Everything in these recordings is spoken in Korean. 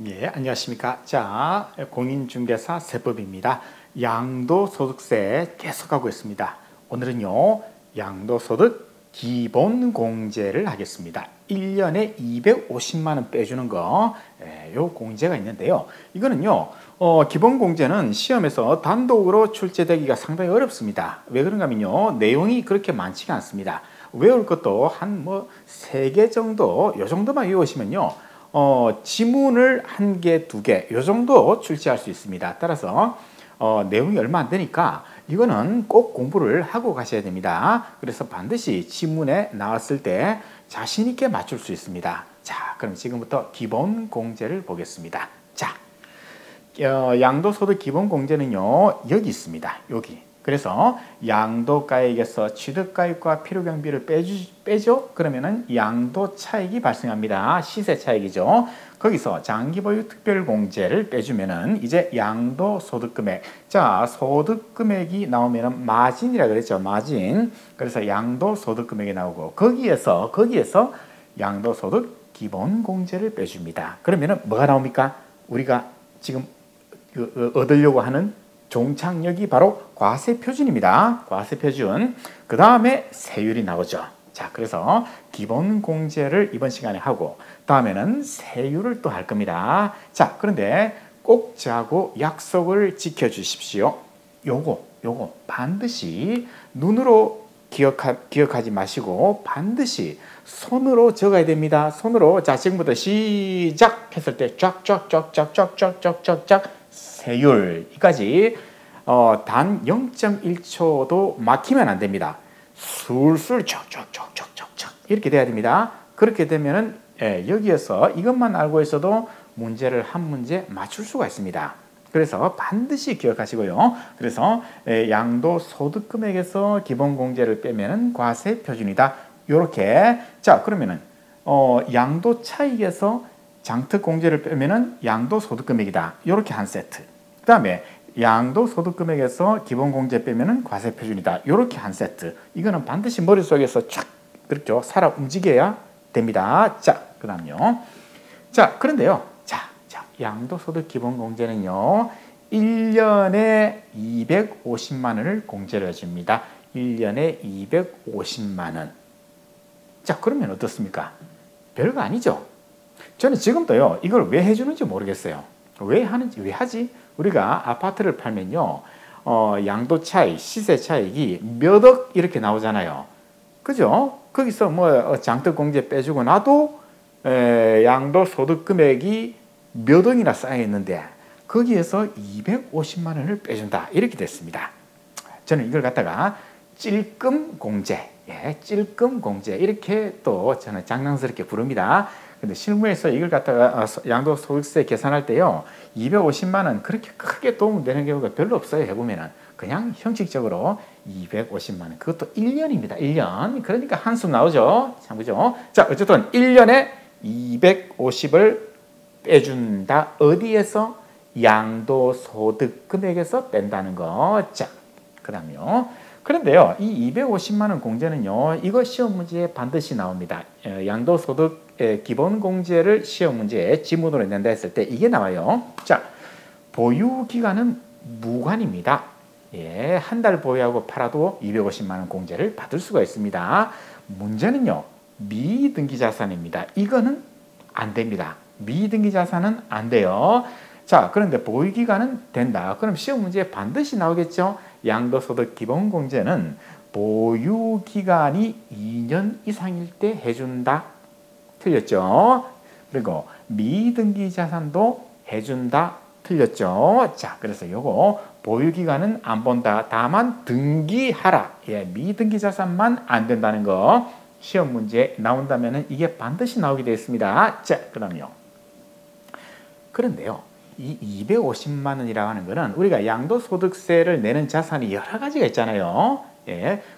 예, 안녕하십니까. 자, 공인중개사 세법입니다. 양도소득세 계속하고 있습니다. 오늘은요, 양도소득 기본공제를 하겠습니다. 1년에 250만 원 빼주는 거, 요 공제가 있는데요. 이거는요, 기본공제는 시험에서 단독으로 출제되기가 상당히 어렵습니다. 왜 그런가 하면요, 내용이 그렇게 많지가 않습니다. 외울 것도 한 3개 정도, 요 정도만 외우시면요, 지문을 1개, 2개 요 정도 출제할 수 있습니다. 따라서 내용이 얼마 안 되니까 이거는 꼭 공부를 하고 가셔야 됩니다. 그래서 반드시 지문에 나왔을 때 자신 있게 맞출 수 있습니다. 자, 그럼 지금부터 기본 공제를 보겠습니다. 자, 양도소득 기본 공제는요, 여기 있습니다. 여기. 그래서 양도가액에서 취득가액과 필요경비를 빼죠? 그러면은 양도 차익이 발생합니다. 시세 차익이죠. 거기서 장기보유 특별공제를 빼주면은 이제 양도소득금액. 자, 소득금액이 나오면은 마진이라 그랬죠. 마진. 그래서 양도소득금액이 나오고 거기에서 양도소득 기본공제를 빼줍니다. 그러면은 뭐가 나옵니까? 우리가 지금 얻으려고 하는 종착역이 바로 과세표준입니다. 과세표준. 그 다음에 세율이 나오죠. 자, 그래서 기본공제를 이번 시간에 하고 다음에는 세율을 또 할 겁니다. 자, 그런데 꼭 저하고 약속을 지켜주십시오. 요거 반드시 눈으로 기억하지 마시고 반드시 손으로 적어야 됩니다. 손으로. 자, 지금부터 시작 했을 때 쫙쫙쫙쫙쫙쫙쫙쫙쫙 세율 이까지 단 0.1초도 막히면 안 됩니다. 술술 쫙쫙쫙쫙쫙쫙 이렇게 돼야 됩니다. 그렇게 되면은 여기에서 이것만 알고 있어도 문제를 한 문제 맞출 수가 있습니다. 그래서 반드시 기억하시고요. 그래서 양도소득금액에서 기본공제를 빼면은 과세표준이다. 요렇게. 자, 그러면은 양도차익에서 장특공제를 빼면은 양도소득금액이다. 요렇게 한 세트. 그 다음에 양도소득금액에서 기본공제 빼면은 과세표준이다. 요렇게 한 세트. 이거는 반드시 머릿속에서 촥 그렇죠. 살아 움직여야 됩니다. 자, 그 다음요. 자, 그런데요. 자, 양도소득 기본공제는요. 1년에 250만 원을 공제를 해줍니다. 1년에 250만 원. 자, 그러면 어떻습니까? 별거 아니죠. 저는 지금도요, 이걸 왜 해주는지 모르겠어요. 왜 하지? 우리가 아파트를 팔면요, 양도 차익, 시세 차익이 몇 억 이렇게 나오잖아요. 그죠? 거기서 장특공제 빼주고 나도 양도 소득 금액이 몇 억이나 쌓여 있는데 거기에서 250만 원을 빼준다. 이렇게 됐습니다. 저는 이걸 갖다가 찔끔공제, 찔끔공제 이렇게 또 저는 장난스럽게 부릅니다. 근데 실무에서 이걸 갖다가 양도소득세 계산할 때요, 250만 원 그렇게 크게 도움되는 경우가 별로 없어요. 해보면은 그냥 형식적으로 250만 원, 그것도 1년입니다. 1년. 그러니까 한숨 나오죠. 참, 그죠? 자, 어쨌든 1년에 250을 빼준다. 어디에서? 양도소득 금액에서 뺀다는 거. 자, 그 다음요. 그런데요, 이 250만 원 공제는요, 이거 시험 문제에 반드시 나옵니다. 양도소득 기본공제를 시험 문제에 지문으로 낸다 했을 때 이게 나와요. 자, 보유기간은 무관입니다. 한 달 보유하고 팔아도 250만 원 공제를 받을 수가 있습니다. 문제는요, 미등기 자산입니다. 이거는 안 됩니다. 미등기 자산은 안 돼요. 자, 그런데 보유기간은 된다. 그럼 시험 문제에 반드시 나오겠죠. 양도소득 기본공제는 보유기간이 2년 이상일 때 해준다. 틀렸죠? 그리고 미등기 자산도 해준다. 틀렸죠? 자, 그래서 요거 보유기간은 안 본다. 다만 등기하라. 미등기 자산만 안 된다는 거 시험 문제에 나온다면 이게 반드시 나오게 되어 있습니다. 자, 그 다음요. 그런데요, 이 250만 원이라고 하는 거는 우리가 양도소득세를 내는 자산이 여러 가지가 있잖아요.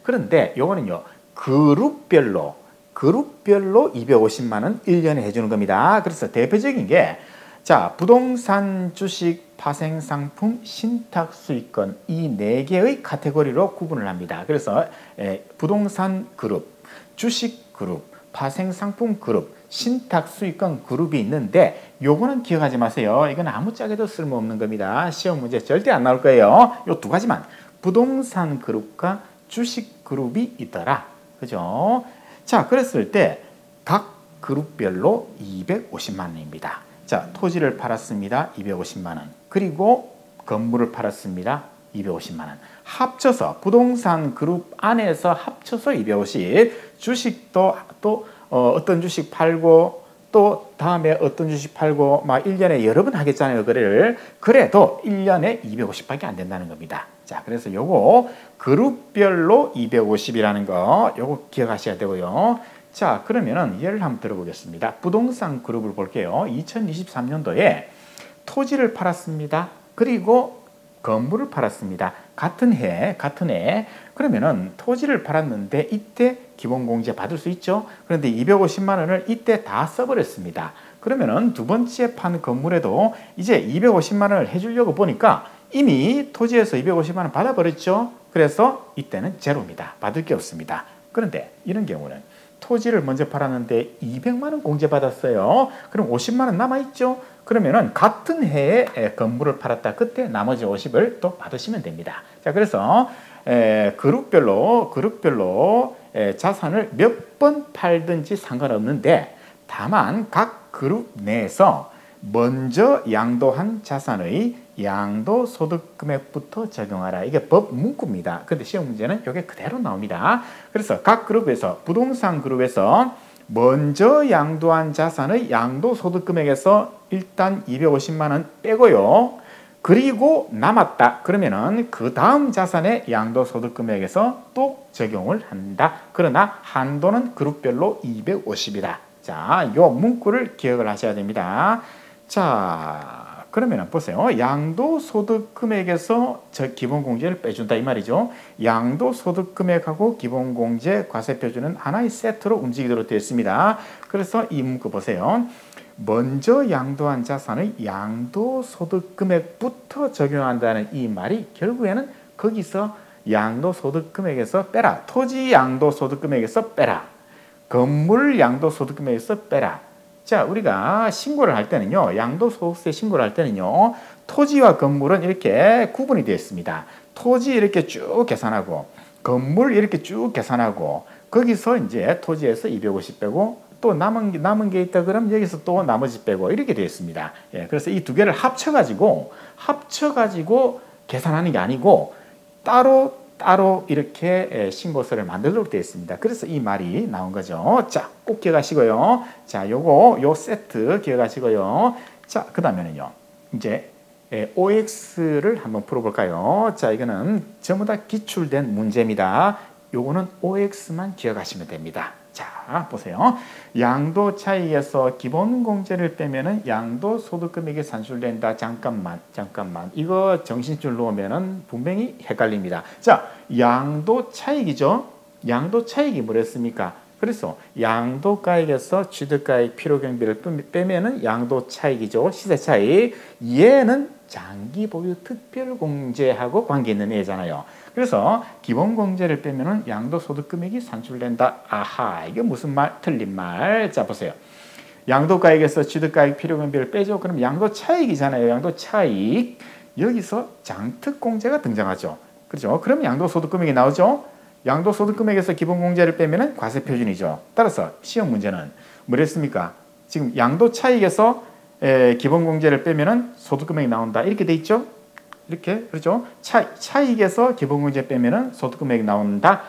그런데 요거는요, 그룹별로 250만 원 1년에 해주는 겁니다. 그래서 대표적인 게, 자, 부동산, 주식, 파생상품, 신탁수익권 이 4개의 카테고리로 구분을 합니다. 그래서 부동산 그룹, 주식 그룹, 파생상품 그룹, 신탁 수익권 그룹이 있는데 요거는 기억하지 마세요. 이건 아무짝에도 쓸모없는 겁니다. 시험 문제 절대 안 나올 거예요. 요 두 가지만. 부동산 그룹과 주식 그룹이 있더라. 그죠? 자, 그랬을 때 각 그룹별로 250만 원입니다. 자, 토지를 팔았습니다. 250만 원. 그리고 건물을 팔았습니다. 250만 원. 합쳐서 부동산 그룹 안에서 합쳐서 250. 주식도 또 어떤 주식 팔고 또 다음에 어떤 주식 팔고 막 1년에 여러 번 하겠잖아요. 거래를. 그래도 1년에 250밖에 안 된다는 겁니다. 자, 그래서 요거 그룹별로 250이라는 거 요거 기억하셔야 되고요. 자, 그러면은 예를 한번 들어보겠습니다. 부동산 그룹을 볼게요. 2023년도에 토지를 팔았습니다. 그리고 건물을 팔았습니다. 같은 해. 그러면은 토지를 팔았는데 이때 기본공제 받을 수 있죠. 그런데 250만 원을 이때 다 써버렸습니다. 그러면은 두 번째 판 건물에도 이제 250만 원을 해주려고 보니까 이미 토지에서 250만 원 받아버렸죠. 그래서 이때는 제로입니다. 받을 게 없습니다. 그런데 이런 경우는 토지를 먼저 팔았는데 200만 원 공제받았어요. 그럼 50만 원 남아있죠. 그러면은 같은 해에 건물을 팔았다. 그때 나머지 50을 또 받으시면 됩니다. 자, 그래서 그룹별로 자산을 몇 번 팔든지 상관없는데 다만 각 그룹 내에서 먼저 양도한 자산의 양도소득 금액부터 적용하라. 이게 법 문구입니다. 근데 시험 문제는 이게 그대로 나옵니다. 그래서 각 그룹에서 부동산 그룹에서 먼저 양도한 자산의 양도소득 금액에서 일단 250만 원 빼고요. 그리고 남았다. 그러면은 그 다음 자산의 양도소득 금액에서 또 적용을 한다. 그러나 한도는 그룹별로 250이다. 자, 요 문구를 기억을 하셔야 됩니다. 자, 그러면 보세요. 양도소득 금액에서 저 기본공제를 빼준다 이 말이죠. 양도소득 금액하고 기본공제 과세표준은 하나의 세트로 움직이도록 되어 있습니다. 그래서 이 문구 보세요. 먼저 양도한 자산의 양도소득 금액부터 적용한다는 이 말이 결국에는 거기서 양도소득 금액에서 빼라. 토지 양도소득 금액에서 빼라. 건물 양도소득 금액에서 빼라. 자, 우리가 신고를 할 때는요. 양도소득세 신고를 할 때는요. 토지와 건물은 이렇게 구분이 되어 있습니다. 토지 이렇게 쭉 계산하고 건물 이렇게 쭉 계산하고 거기서 이제 토지에서 250 빼고 또 남은 게 있다 그러면 여기서 또 나머지 빼고 이렇게 되어 있습니다. 예, 그래서 이 두 개를 합쳐가지고 계산하는 게 아니고 따로 이렇게 신고서를 만들도록 되어 있습니다. 그래서 이 말이 나온 거죠. 자, 꼭 기억하시고요. 자, 요 세트 기억하시고요. 자, 그 다음에는요. 이제 OX를 한번 풀어볼까요? 자, 이거는 전부 다 기출된 문제입니다. 요거는 OX만 기억하시면 됩니다. 자, 보세요. 양도 차익에서 기본 공제를 빼면은 양도 소득 금액이 산출된다. 잠깐만. 이거 정신줄 놓으면은 분명히 헷갈립니다. 자, 양도 차익이죠. 양도 차익이 뭐랬습니까? 그래서 양도가액에서 취득가액 필요경비를 빼면은 양도 차익이죠. 시세 차익. 얘는 장기 보유 특별 공제하고 관계 있는 애잖아요. 그래서 기본 공제를 빼면은 양도소득 금액이 산출된다. 아하, 이게 무슨 말? 틀린 말. 자, 보세요. 양도가액에서 취득가액 필요경비를 빼죠. 그럼 양도 차익이잖아요. 양도 차익. 여기서 장특 공제가 등장하죠. 그렇죠? 그럼 양도소득 금액이 나오죠. 양도소득 금액에서 기본 공제를 빼면은 과세 표준이죠. 따라서 시험 문제는 뭐랬습니까? 지금 양도 차익에서 기본 공제를 빼면은 소득 금액이 나온다. 이렇게 돼 있죠? 이렇게, 그렇죠? 차익에서 기본 공제 빼면은 소득 금액이 나온다.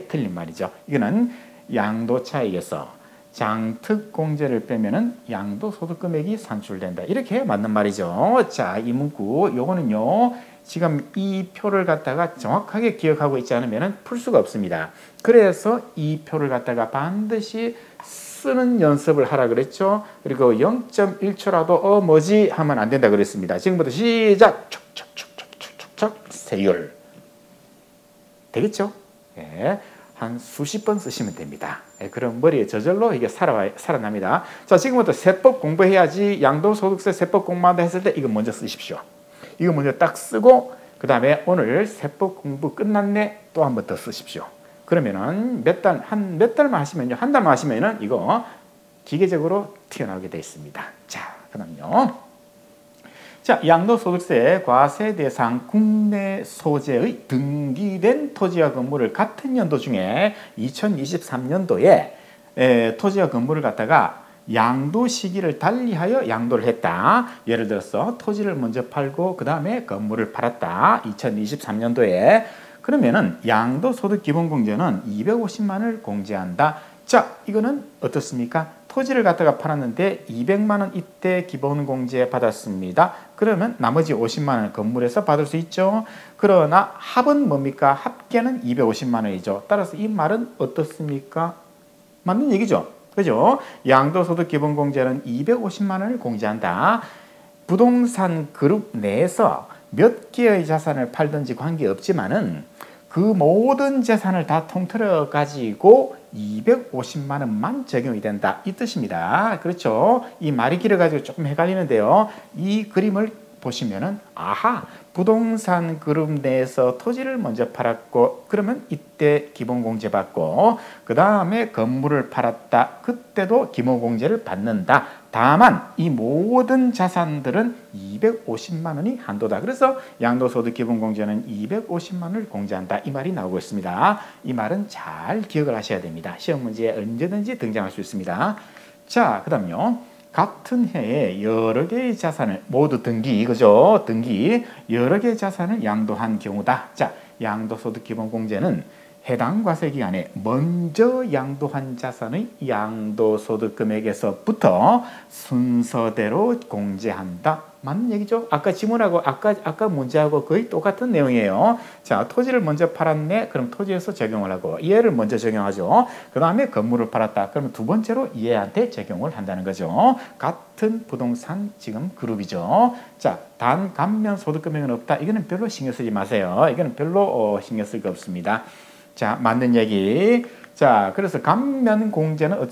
틀린 말이죠. 이거는 양도 차익에서 장특 공제를 빼면은 양도 소득 금액이 산출된다. 이렇게 맞는 말이죠. 자, 이 문구 요거는요. 지금 이 표를 갖다가 정확하게 기억하고 있지 않으면 풀 수가 없습니다. 그래서 이 표를 갖다가 반드시 쓰는 연습을 하라 그랬죠. 그리고 0.1초라도 뭐지 하면 안 된다 그랬습니다. 지금부터 시작. 촉촉촉촉촉촉 세율. 되겠죠? 예. 한 수십 번 쓰시면 됩니다. 예, 그럼 머리에 저절로 이게 살아납니다. 자, 지금부터 세법 공부해야지. 양도소득세 세법 공부한다 했을 때 이거 먼저 쓰십시오. 이거 먼저 딱 쓰고 그 다음에 오늘 세법 공부 끝났네 또 한 번 더 쓰십시오. 그러면은 몇 달만 하시면요. 한 달만 하시면은 이거 기계적으로 튀어나오게 되어 있습니다. 자, 그다음요. 자, 양도소득세 과세 대상 국내 소재의 등기된 토지와 건물을 같은 연도 중에 2023년도에 토지와 건물을 갖다가 양도 시기를 달리하여 양도를 했다. 예를 들어서 토지를 먼저 팔고 그 다음에 건물을 팔았다. 2023년도에. 그러면은 양도소득기본공제는 250만 원을 공제한다. 자, 이거는 어떻습니까? 토지를 갖다가 팔았는데 200만 원 이때 기본공제 받았습니다. 그러면 나머지 50만 원을 건물에서 받을 수 있죠. 그러나 합은 뭡니까? 합계는 250만 원이죠. 따라서 이 말은 어떻습니까? 맞는 얘기죠. 그죠? 양도소득기본공제는 250만 원을 공제한다. 부동산 그룹 내에서 몇 개의 자산을 팔든지 관계없지만은 그 모든 재산을 다 통틀어 가지고 250만 원만 적용이 된다. 이 뜻입니다. 그렇죠? 이 말이 길어가지고 조금 헷갈리는데요. 이 그림을 보시면은 아하, 부동산 그룹 내에서 토지를 먼저 팔았고 그러면 이때 기본공제 받고 그 다음에 건물을 팔았다. 그때도 기본공제를 받는다. 다만 이 모든 자산들은 250만 원이 한도다. 그래서 양도소득기본공제는 250만 원을 공제한다. 이 말이 나오고 있습니다. 이 말은 잘 기억을 하셔야 됩니다. 시험 문제에 언제든지 등장할 수 있습니다. 자, 그 다음요. 같은 해에 여러 개의 자산을 모두 등기, 그죠? 등기, 여러 개의 자산을 양도한 경우다. 자, 양도소득기본공제는 해당 과세기간에 먼저 양도한 자산의 양도소득 금액에서부터 순서대로 공제한다. 맞는 얘기죠? 아까 지문하고 아까 문제하고 거의 똑같은 내용이에요. 자, 토지를 먼저 팔았네. 그럼 토지에서 적용을 하고 얘를 먼저 적용하죠. 그 다음에 건물을 팔았다. 그러면 두 번째로 얘한테 적용을 한다는 거죠. 같은 부동산 지금 그룹이죠. 자, 단 감면 소득 금액은 없다. 이거는 별로 신경 쓰지 마세요. 이거는 별로 신경 쓸 거 없습니다. 자, 맞는 얘기. 자, 그래서 감면 공제는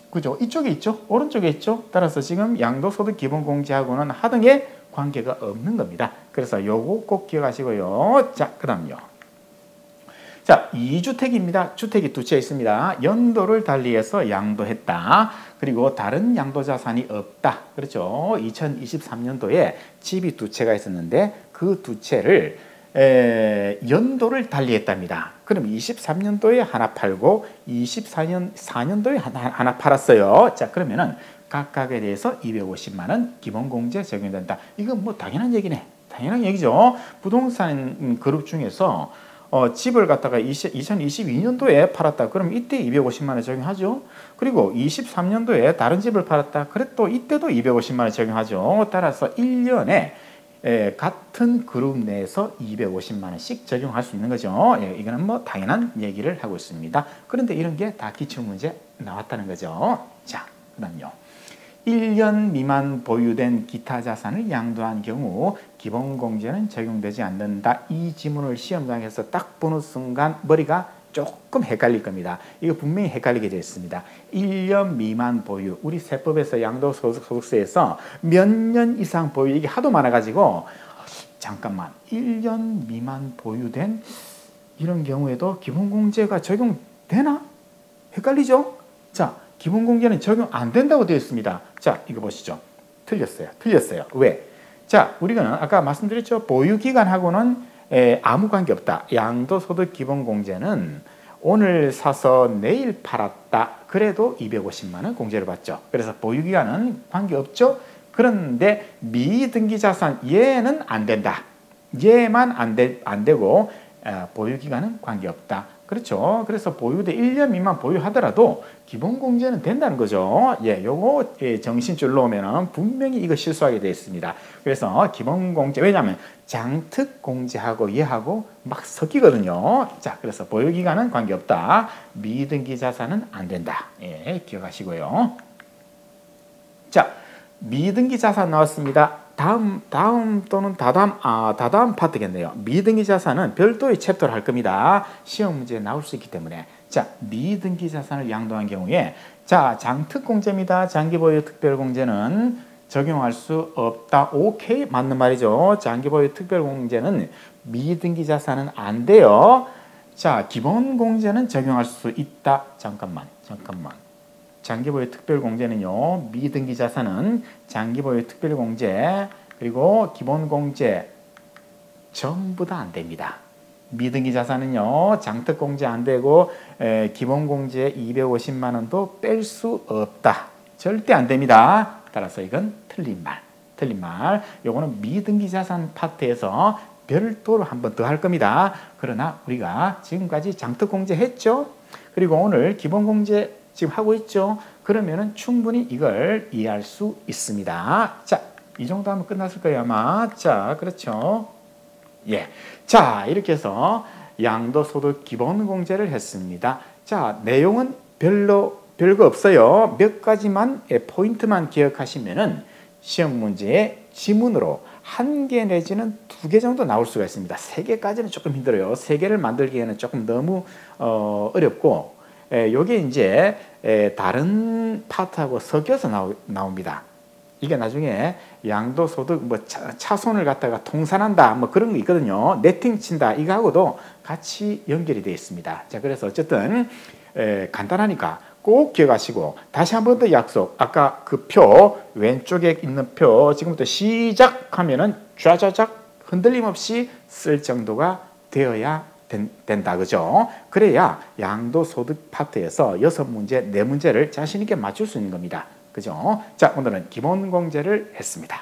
그죠? 이쪽에 있죠? 오른쪽에 있죠? 따라서 지금 양도소득 기본공제하고는 하등의 관계가 없는 겁니다. 그래서 요거 꼭 기억하시고요. 자, 그 다음요. 자, 2주택입니다. 주택이 두 채 있습니다. 연도를 달리해서 양도했다. 그리고 다른 양도자산이 없다. 그렇죠? 2023년도에 집이 두 채가 있었는데 그 두 채를 연도를 달리했답니다. 그럼 23년도에 하나 팔고 24년도에 하나 팔았어요. 자, 그러면은 각각에 대해서 250만 원 기본공제 적용된다. 이건 뭐 당연한 얘기네. 당연한 얘기죠. 부동산 그룹 중에서 집을 갖다가 2022년도에 팔았다. 그럼 이때 250만 원 적용하죠. 그리고 23년도에 다른 집을 팔았다. 그래 또 이때도 250만 원 적용하죠. 따라서 1년에 같은 그룹 내에서 250만 원씩 적용할 수 있는 거죠. 이거는 뭐 당연한 얘기를 하고 있습니다. 그런데 이런 게 다 기출문제 나왔다는 거죠. 자, 그 다음요. 1년 미만 보유된 기타 자산을 양도한 경우 기본공제는 적용되지 않는다. 이 지문을 시험장에서 딱 보는 순간 머리가 조금 헷갈릴 겁니다. 이거 분명히 헷갈리게 되어 있습니다. 1년 미만 보유. 우리 세법에서 양도소득세에서 몇 년 이상 보유 이게 하도 많아가지고 잠깐만 1년 미만 보유된 이런 경우에도 기본공제가 적용되나? 헷갈리죠? 자, 기본공제는 적용 안 된다고 되어 있습니다. 자, 이거 보시죠. 틀렸어요. 왜? 자, 우리가 아까 말씀드렸죠. 보유기간하고는 아무 관계 없다. 양도소득기본공제는 오늘 사서 내일 팔았다. 그래도 250만 원 공제를 받죠. 그래서 보유기간은 관계없죠. 그런데 미등기자산 얘는 안 된다. 얘만 안 되고 보유기간은 관계없다. 그렇죠. 그래서 보유대 1년 미만 보유하더라도 기본공제는 된다는 거죠. 요거 정신줄로 오면은 분명히 이거 실수하게 되어 있습니다. 그래서 기본공제, 왜냐하면 장특공제하고 얘하고 막 섞이거든요. 자, 그래서 보유기간은 관계없다. 미등기 자산은 안 된다. 기억하시고요. 자, 미등기 자산 나왔습니다. 다음 또는 다다음 파트겠네요. 미등기 자산은 별도의 챕터를 할 겁니다. 시험 문제에 나올 수 있기 때문에. 자, 미등기 자산을 양도한 경우에 자, 장특공제입니다. 장기보유 특별공제는 적용할 수 없다. 오케이, 맞는 말이죠. 장기보유 특별공제는 미등기 자산은 안 돼요. 자, 기본공제는 적용할 수 있다. 잠깐만. 장기보유 특별공제는요, 미등기 자산은 장기보유 특별공제 그리고 기본공제 전부 다 안 됩니다. 미등기 자산은요, 장특공제 안 되고 기본공제 250만 원도 뺄 수 없다. 절대 안 됩니다. 따라서 이건 틀린 말. 틀린 말. 요거는 미등기 자산 파트에서 별도로 한 번 더 할 겁니다. 그러나 우리가 지금까지 장특공제 했죠? 그리고 오늘 기본공제 지금 하고 있죠? 그러면은 충분히 이걸 이해할 수 있습니다. 자, 이 정도 하면 끝났을 거예요, 아마. 자, 그렇죠. 예. 자, 이렇게 해서 양도소득 기본공제를 했습니다. 자, 내용은 별거 없어요. 몇 가지만, 포인트만 기억하시면은 시험 문제의 지문으로 1개 내지는 2개 정도 나올 수가 있습니다. 3개까지는 조금 힘들어요. 3개를 만들기에는 조금 너무 어렵고, 요게 이제 다른 파트하고 섞여서 나옵니다. 이게 나중에 양도소득 뭐 차손을 갖다가 통산한다 뭐 그런 거 있거든요. 네팅 친다 이거하고도 같이 연결이 되어 있습니다. 자, 그래서 어쨌든 간단하니까 꼭 기억하시고 다시 한 번 더 약속. 아까 그 표 왼쪽에 있는 표 지금부터 시작하면은 쫙쫙쫙 흔들림 없이 쓸 정도가 되어야 된다, 그죠? 그래야 양도소득 파트에서 6문제, 4문제를 자신 있게 맞출 수 있는 겁니다. 그죠? 자, 오늘은 기본공제를 했습니다.